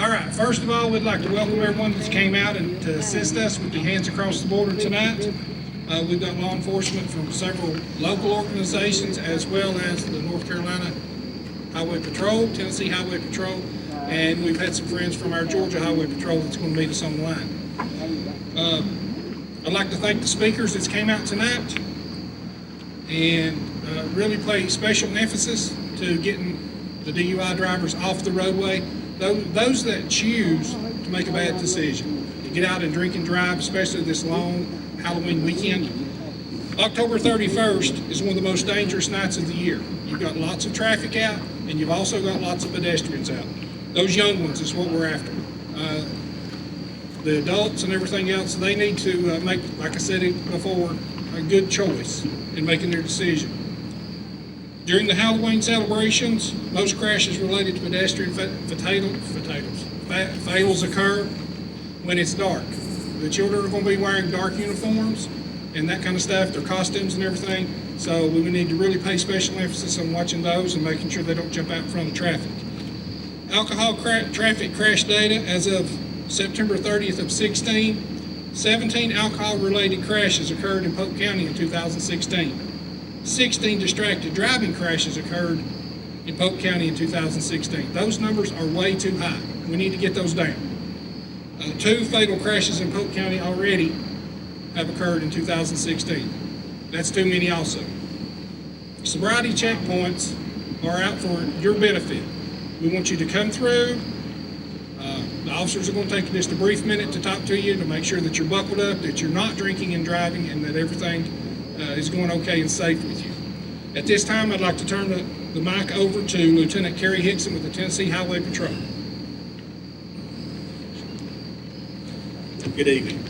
All right, first of all, we'd like to welcome everyone that came out and to assist us with the Hands Across the Border tonight. We've got law enforcement from several local organizations as well as the North Carolina Highway Patrol, Tennessee Highway Patrol, and we've had some friends from our Georgia Highway Patrol that's going to meet us on the line. I'd like to thank the speakers that came out tonight and really play special emphasis to getting the DUI drivers off the roadway. Those that choose to make a bad decision, to get out and drink and drive, especially this long Halloween weekend. October 31st is one of the most dangerous nights of the year. You've got lots of traffic out, and you've also got lots of pedestrians out. Those young ones is what we're after. The adults and everything else, they need to make, like I said before, a good choice in making their decision. During the Halloween celebrations, most crashes related to pedestrian fatals occur when it's dark. The children are going to be wearing dark uniforms and that kind of stuff, their costumes and everything, so we need to really pay special emphasis on watching those and making sure they don't jump out in front of traffic. Alcohol traffic crash data as of September 30th of 17 alcohol-related crashes occurred in Polk County in 2016. 16 distracted driving crashes occurred in Polk County in 2016. Those numbers are way too high. We need to get those down. 2 fatal crashes in Polk County already have occurred in 2016. That's too many also. Sobriety checkpoints are out for your benefit. We want you to come through. The officers are going to take just a brief minute to talk to you to make sure that you're buckled up, that you're not drinking and driving, and that everything is going okay and safe with you. At this time, I'd like to turn the mic over to Lieutenant Kerry Hickson with the Tennessee Highway Patrol. Good evening.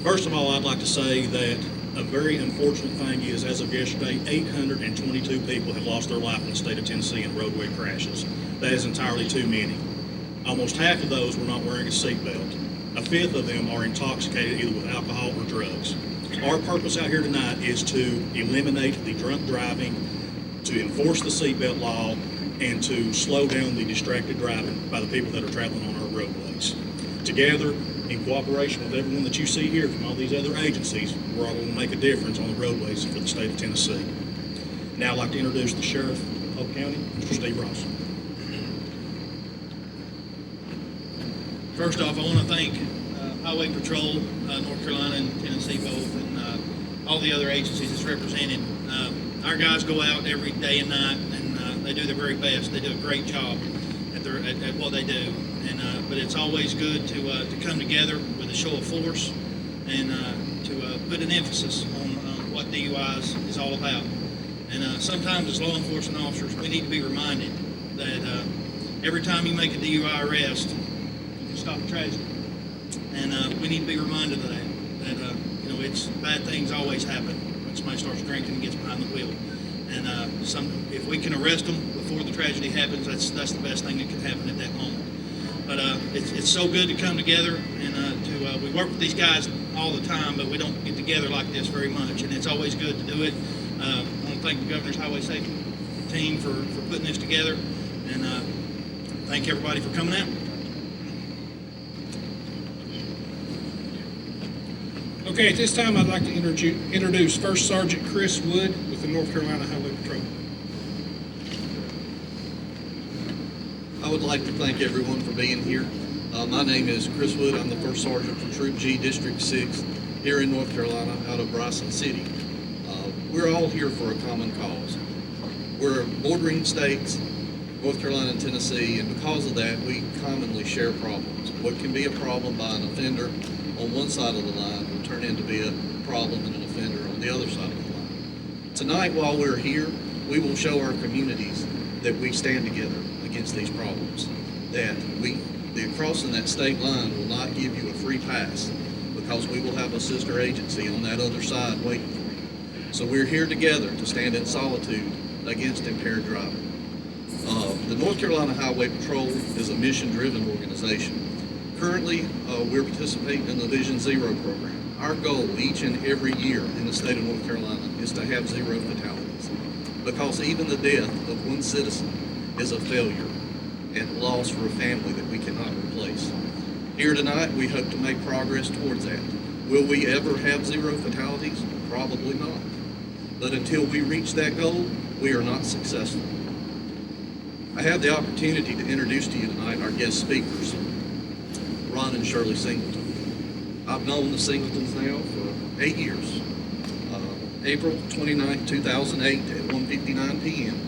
First of all, I'd like to say that a very unfortunate thing is, as of yesterday, 822 people have lost their life in the state of Tennessee in roadway crashes. That is entirely too many. Almost half of those were not wearing a seatbelt. A fifth of them are intoxicated either with alcohol or drugs. Our purpose out here tonight is to eliminate the drunk driving, to enforce the seatbelt law, and to slow down the distracted driving by the people that are traveling on our roadways. Together, in cooperation with everyone that you see here from all these other agencies, we're all going to make a difference on the roadways for the state of Tennessee. Now I'd like to introduce the Sheriff of Polk County, Mr. Steve Ross. First off, I want to thank Highway Patrol, North Carolina and Tennessee both, and all the other agencies that's represented. Our guys go out every day and night, and they do their very best. They do a great job at what they do. But it's always good to come together with a show of force and to put an emphasis on what DUIs is all about. And sometimes as law enforcement officers, we need to be reminded that every time you make a DUI arrest, you can stop a tragedy. And we need to be reminded of that it's bad things always happen when somebody starts drinking and gets behind the wheel. And if we can arrest them before the tragedy happens, that's the best thing that can happen at that moment. But it's so good to come together and we work with these guys all the time, but we don't get together like this very much, and it's always good to do it. I want to thank the Governor's Highway Safety team for putting this together, and thank everybody for coming out. Okay, at this time, I'd like to introduce First Sergeant Chris Wood with the North Carolina Highway Patrol. I would like to thank everyone for being here. My name is Chris Wood. I'm the First Sergeant for Troop G, District 6, here in North Carolina, out of Bryson City. We're all here for a common cause. We're bordering states, North Carolina and Tennessee, and because of that, we commonly share problems. What can be a problem by an offender on one side of the line will turn into be a problem in an offender on the other side of the line. Tonight, while we're here, we will show our communities that we stand together against these problems, that crossing that state line will not give you a free pass because we will have a sister agency on that other side waiting for you. So we're here together to stand in solitude against impaired driving. The North Carolina Highway Patrol is a mission-driven organization. Currently, we're participating in the Vision Zero program. Our goal each and every year in the state of North Carolina is to have 0 fatalities, because even the death of one citizen is a failure and a loss for a family that we cannot replace. Here tonight, we hope to make progress towards that. Will we ever have 0 fatalities? Probably not. But until we reach that goal, we are not successful. I have the opportunity to introduce to you tonight our guest speakers, Ron and Shirley Singleton. I've known the Singletons now for 8 years. April 29, 2008 at 1:59 p.m.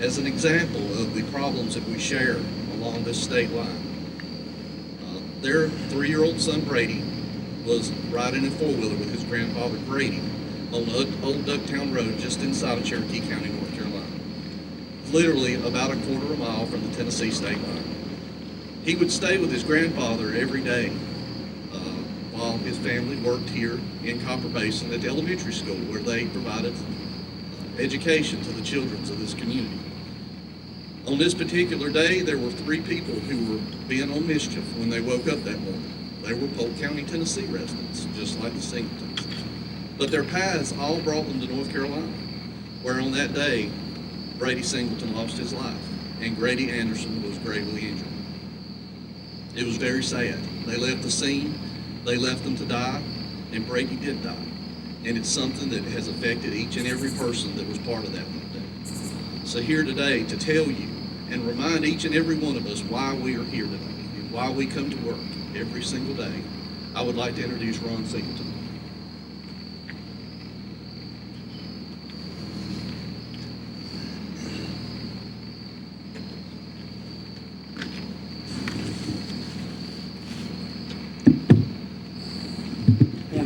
As an example of the problems that we share along this state line. Their 3-year-old son Brady was riding a 4-wheeler with his grandfather Grady on Old Ducktown Road just inside of Cherokee County, North Carolina. Literally about a quarter of a mile from the Tennessee state line. He would stay with his grandfather every day while his family worked here in Copper Basin at the elementary school where they provided education to the children of this community. On this particular day, there were 3 people who were being on mischief when they woke up that morning. They were Polk County, Tennessee residents, just like the Singletons. But their paths all brought them to North Carolina, where on that day, Brady Singleton lost his life, and Grady Anderson was gravely injured. It was very sad. They left the scene, they left them to die, and Brady did die. And it's something that has affected each and every person that was part of that one day. So here today to tell you and remind each and every one of us why we are here today and why we come to work every single day, I would like to introduce Ron Singleton.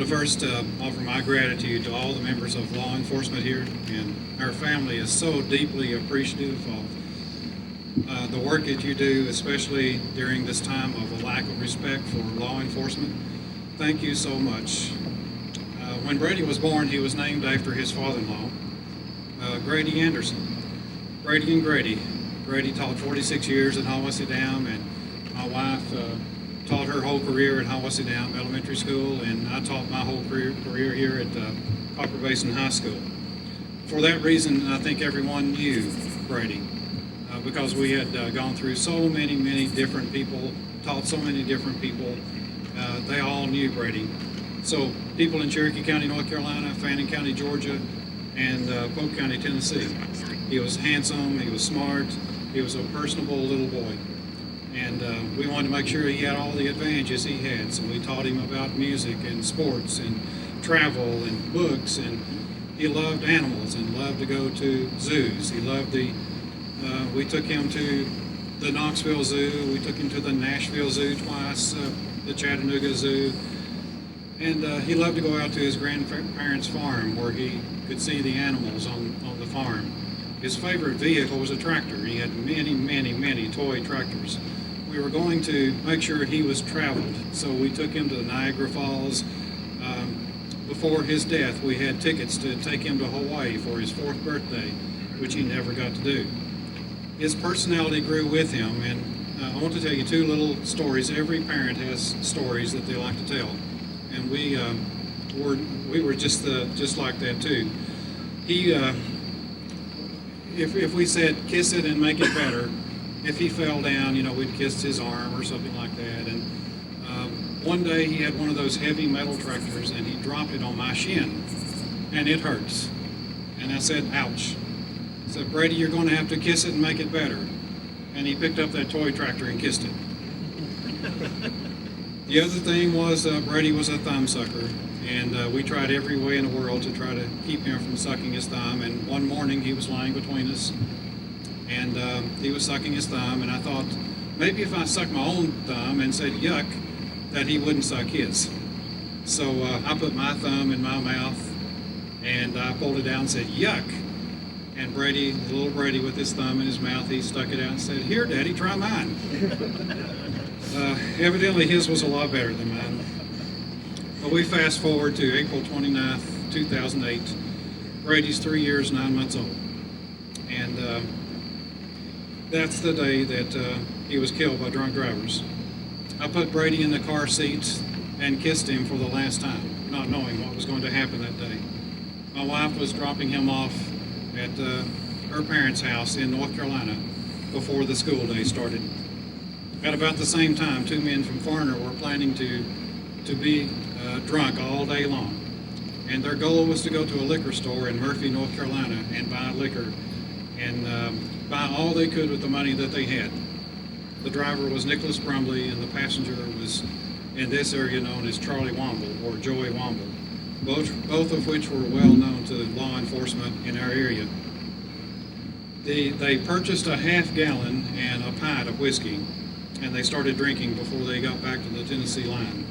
First, offer my gratitude to all the members of law enforcement here, and our family is so deeply appreciative of the work that you do, especially during this time of a lack of respect for law enforcement. Thank you so much. When Brady was born, he was named after his father-in-law, Grady Anderson. Brady and Grady. Grady taught 46 years at Hiawassee Dam, and my wife taught her whole career at Hiawassee Dam Elementary School, and I taught my whole career here at Copper Basin High School. For that reason, I think everyone knew Brady because we had gone through so many different people, taught so many different people. They all knew Brady. So people in Cherokee County, North Carolina, Fannin County, Georgia, and Polk County, Tennessee. He was handsome, he was smart, he was a personable little boy. And we wanted to make sure he had all the advantages he had. So we taught him about music and sports and travel and books. And he loved animals and loved to go to zoos. He loved we took him to the Knoxville Zoo. We took him to the Nashville Zoo twice, the Chattanooga Zoo. And he loved to go out to his grandparents' farm where he could see the animals on the farm. His favorite vehicle was a tractor. He had many toy tractors. We were going to make sure he was traveled, so we took him to the Niagara Falls. Before his death, we had tickets to take him to Hawaii for his 4th birthday, which he never got to do. His personality grew with him, and I want to tell you 2 little stories. Every parent has stories that they like to tell, and we were just like that too. He, if we said kiss it and make it better, if he fell down, we'd kiss his arm or something like that. And one day he had one of those heavy metal tractors and he dropped it on my shin, and it hurts. And I said, ouch. I said, Brady, you're going to have to kiss it and make it better. And he picked up that toy tractor and kissed it. The other thing was Brady was a thumb sucker, and we tried every way in the world to try to keep him from sucking his thumb. And one morning he was lying between us, and he was sucking his thumb, and I thought maybe if I sucked my own thumb and said yuck, that he wouldn't suck his. So I put my thumb in my mouth, and I pulled it down and said yuck. And Brady, the little Brady with his thumb in his mouth, he stuck it out and said, here, Daddy, try mine. Evidently his was a lot better than mine. But we fast forward to April 29th, 2008. Brady's 3 years, 9 months old. And that's the day that he was killed by drunk drivers. I put Brady in the car seat and kissed him for the last time, not knowing what was going to happen that day. My wife was dropping him off at her parents' house in North Carolina before the school day started. At about the same time, two men from Farner were planning to be drunk all day long. And their goal was to go to a liquor store in Murphy, North Carolina, and buy liquor and buy all they could with the money that they had. The driver was Nicholas Brumley, and the passenger was in this area known as Charlie Womble or Joey Womble, both of which were well known to law enforcement in our area. They purchased a half gallon and a pint of whiskey, and they started drinking before they got back to the Tennessee line.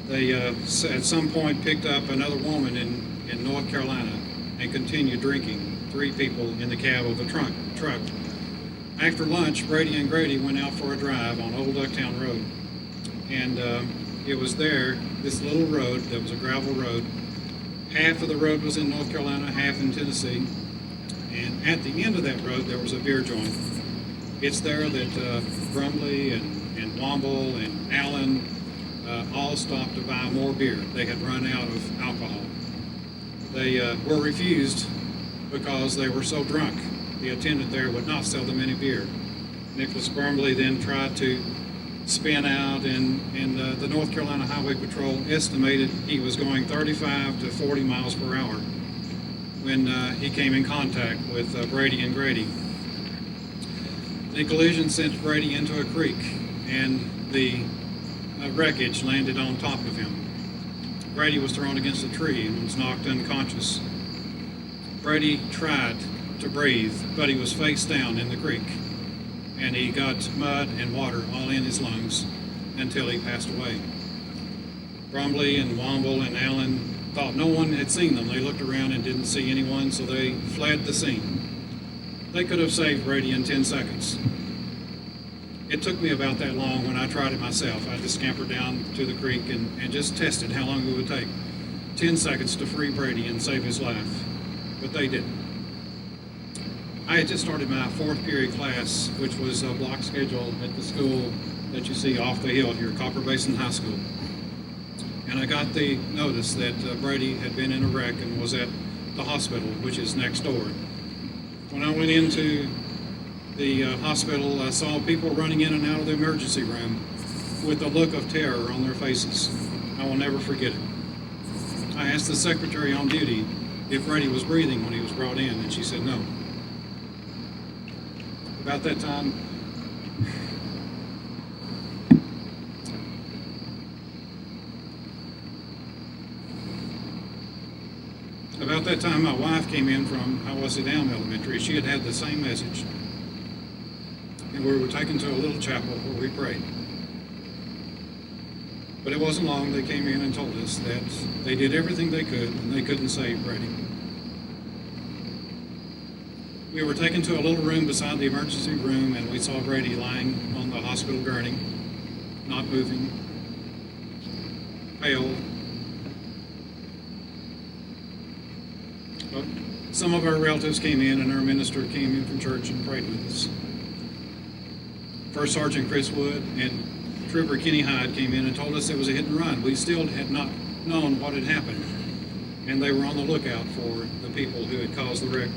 They at some point picked up another woman in North Carolina and continued drinking, 3 people in the cab of a truck. After lunch, Brady and Grady went out for a drive on Old Ducktown Road. And it was there, this little road that was a gravel road. Half of the road was in North Carolina, half in Tennessee. And at the end of that road, there was a beer joint. It's there that Brumley and Womble and Allen all stopped to buy more beer. They had run out of alcohol. They were refused because they were so drunk. The attendant there would not sell them any beer. Nicholas Brumley then tried to spin out, and the North Carolina Highway Patrol estimated he was going 35 to 40 miles per hour when he came in contact with Brady and Grady. The collision sent Brady into a creek, and the wreckage landed on top of him. Grady was thrown against a tree and was knocked unconscious. Brady tried to breathe, but he was face down in the creek, and he got mud and water all in his lungs until he passed away. Brumley and Womble and Allen thought no one had seen them. They looked around and didn't see anyone, so they fled the scene. They could have saved Brady in 10 seconds. It took me about that long when I tried it myself. I just scampered down to the creek and just tested how long it would take. 10 seconds to free Brady and save his life, but they didn't. I had just started my 4th period class, which was a block schedule at the school that you see off the hill here, Copper Basin High School. And I got the notice that Brady had been in a wreck and was at the hospital, which is next door. When I went into the hospital, I saw people running in and out of the emergency room with a look of terror on their faces. I will never forget it. I asked the secretary on duty if Brady was breathing when he was brought in, and she said no. About that time, my wife came in from Hiawassee Dam Elementary. She had had the same message. And we were taken to a little chapel where we prayed. But it wasn't long. They came in and told us that they did everything they could and they couldn't save Brady. We were taken to a little room beside the emergency room, and we saw Brady lying on the hospital gurney, not moving, pale. But some of our relatives came in, and our minister came in from church and prayed with us. First Sergeant Chris Wood and Trooper Kenny Hyde came in and told us it was a hit and run. We still had not known what had happened, and they were on the lookout for the people who had caused the wreck.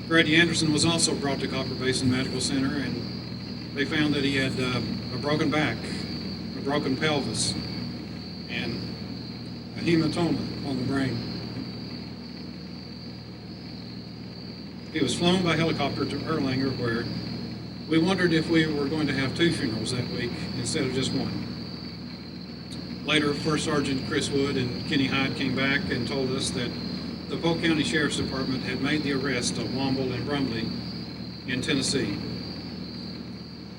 Grady Anderson was also brought to Copper Basin Medical Center, and they found that he had a broken back, a broken pelvis, and a hematoma on the brain. He was flown by helicopter to Erlanger, where we wondered if we were going to have 2 funerals that week instead of just one. Later, First Sergeant Chris Wood and Kenny Hyde came back and told us that the Polk County Sheriff's Department had made the arrest of Womble and Brumley in Tennessee.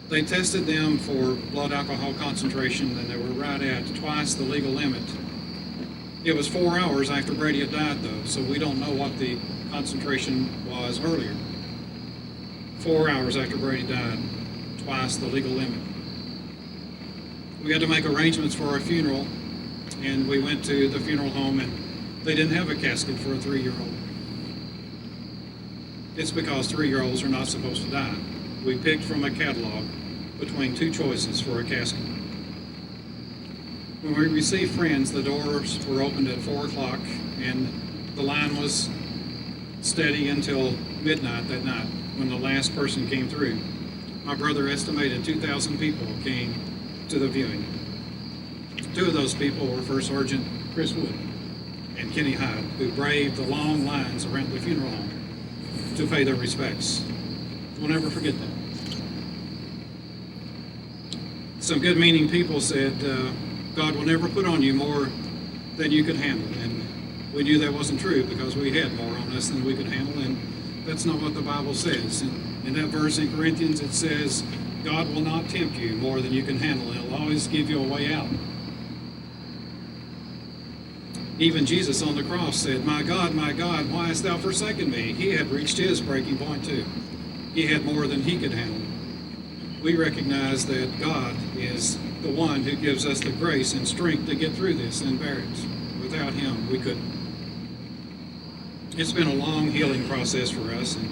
They tested them for blood alcohol concentration, and they were right at twice the legal limit. It was 4 hours after Brady had died, though, so we don't know what the concentration was earlier. 4 hours after Brady died, twice the legal limit. We had to make arrangements for a funeral, and we went to the funeral home, and they didn't have a casket for a 3-year-old. It's because 3-year-olds are not supposed to die. We picked from a catalog between 2 choices for a casket. When we received friends, the doors were opened at 4 o'clock, and the line was steady until midnight that night when the last person came through. My brother estimated 2,000 people came to the viewing. Two of those people were First Sergeant Chris Wood and Kenny Hyde, who braved the long lines around the funeral home to pay their respects. We'll never forget that. Some good-meaning people said, God will never put on you more than you could handle. And we knew that wasn't true because we had more on us than we could handle, and that's not what the Bible says. In that verse in Corinthians, it says, God will not tempt you more than you can handle, and He'll always give you a way out. Even Jesus on the cross said, my God, why hast thou forsaken me? He had reached his breaking point too. He had more than he could handle. We recognize that God is the one who gives us the grace and strength to get through this and bear it. Without Him, we couldn't. It's been a long healing process for us, and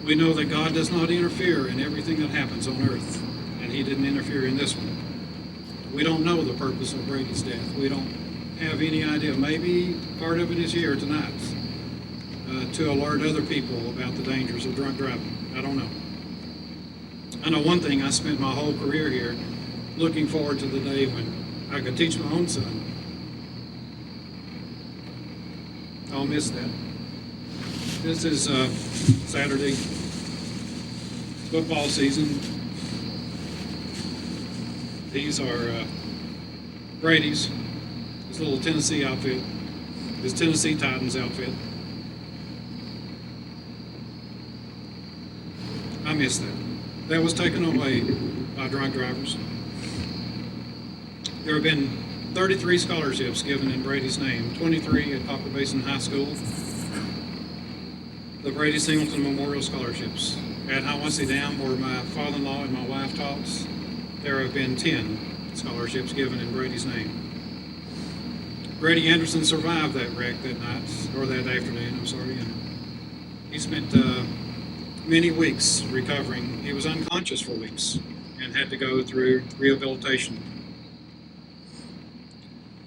we know that God does not interfere in everything that happens on earth, and He didn't interfere in this one. We don't know the purpose of Brady's death. We don't have any idea. Maybe part of it is here tonight to alert other people about the dangers of drunk driving. I don't know. I know one thing, I spent my whole career here looking forward to the day when I could teach my own son. I'll miss that. This is Saturday, football season. These are Brady's, his little Tennessee outfit, his Tennessee Titans outfit. I miss that. That was taken away by drunk drivers. There have been 33 scholarships given in Brady's name, 23 at Copper Basin High School. The Brady Singleton Memorial Scholarships. At Hiawassee Dam, where my father-in-law and my wife taught, there have been 10 scholarships given in Brady's name. Grady Anderson survived that wreck that night, or that afternoon, I'm sorry, and he spent many weeks recovering. He was unconscious for weeks and had to go through rehabilitation.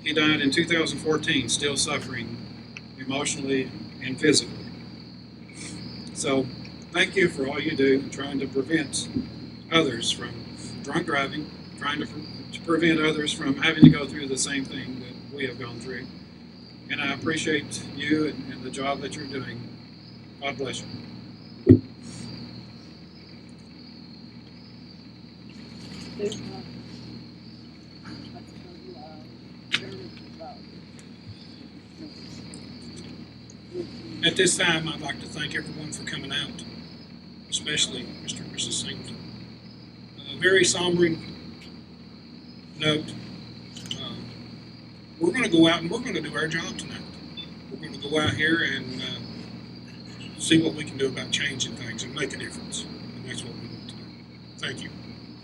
He died in 2014, still suffering emotionally and physically. So, thank you for all you do in trying to prevent others from drunk driving, trying to prevent others from having to go through the same thing that we have gone through. And I appreciate you and the job that you're doing. God bless you. At this time, I'd like to thank everyone for coming out, especially Mr. and Mrs. Singleton. A very sombering note. We're going to go out and we're going to do our job tonight. We're going to go out here and see what we can do about changing things and make a difference. And that's what we want to do. Thank you.